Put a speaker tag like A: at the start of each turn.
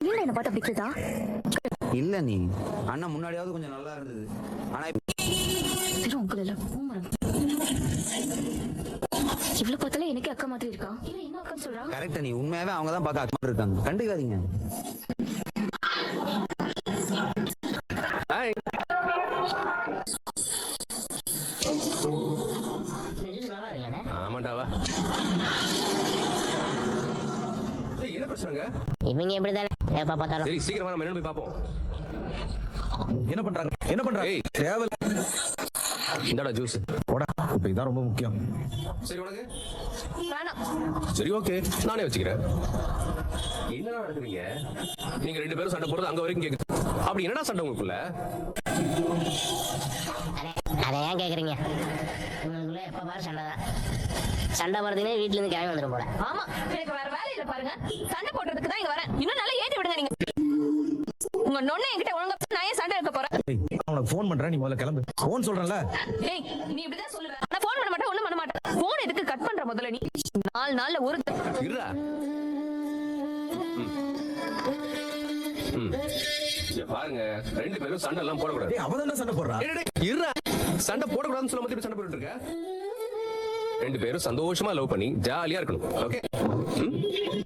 A: என்ன பார்த்து பிடிச்சதா?
B: இல்ல நீ அண்ணா முன்னாடியாவது கொஞ்சம் நல்லா இருந்தது. ஆனா
A: உங்கள் எல்லாம் இவ்வளவு பார்த்தாலே எனக்கு அக்கா மாதிரி இருக்கா? என்ன அக்கான்னு சொல்றா?
B: கரெக்டா, நீ உண்மையாவே அவங்க தான் பார்க்க அக்கா இருக்காங்க. கண்டுக்காதீங்க.
C: ஆமாண்டாவா. என்ன பிரச்சனைங்க?
D: இவங்க எப்படிதானே எப்ப பார்த்தாலும்.
C: சரி சீக்கிரமா நம்ம என்ன போய் பாப்போம்.
E: என்ன பண்றாங்க?
C: ஏய்
E: தேவை.
C: இந்தாடா ஜூஸ்.
E: போடா, இப்ப இதான் ரொம்ப முக்கியம்.
C: சரி உனக்கு?
A: வேணாம்.
C: சரி ஓகே, நானே வச்சுக்கிறேன். என்னடா நடக்குறீங்க? நீங்க ரெண்டு பேரும் சண்டை போறது அங்க வரைக்கும் கேக்குது. அப்படி என்னடா சண்டை உங்களுக்குள்ள?
D: அதை ஏன் கேக்குறீங்க? உங்களுக்குள்ள எப்ப பாரு சண்டை தான். சண்டை போறதுக்குன்னே வீட்டுல இருந்து கிளம்பி வந்துடும் போல.
A: ஆமா, எனக்கு வேற வேலை இல்ல பாருங்க. சண்டை போடுறதுக்கு தான் இங்க வரேன். இன்னும் நல்லா ஏத்தி விடுங்க நீங்க. உங்க நொண்ணை என்கிட்ட ஒழுங்கா நான் ஏன் சண்டை எடுக்க போறேன்?
E: உனக்கு போன் பண்றேன், நீ முதல்ல கிளம்பு. போன் சொல்றேன்ல.
A: ஏய், நீ இப்படிதான் சொல்லுவ. நான் போன் பண்ண மாட்டேன், ஒண்ணும் பண்ண மாட்டேன். போன் எதுக்கு கட் பண்ற முதல்ல நீ? 4 நாள்ல ஒரு
C: இருடா. இங்க பாருங்க, ரெண்டு பேரும் சண்டை எல்லாம் போடக்கூடாது.
E: அவ தானே சண்டை போடுறா.
C: இருடா. சண்டை போடக்கூடாதுன்னு சொல்ல மட்டும் சண்டை போட்டுட்டு இருக்க. ரெண்டு பேரும் சந்தோஷமா லவ் பண்ணி ஜாலியா இருக்கணும். ஓகே?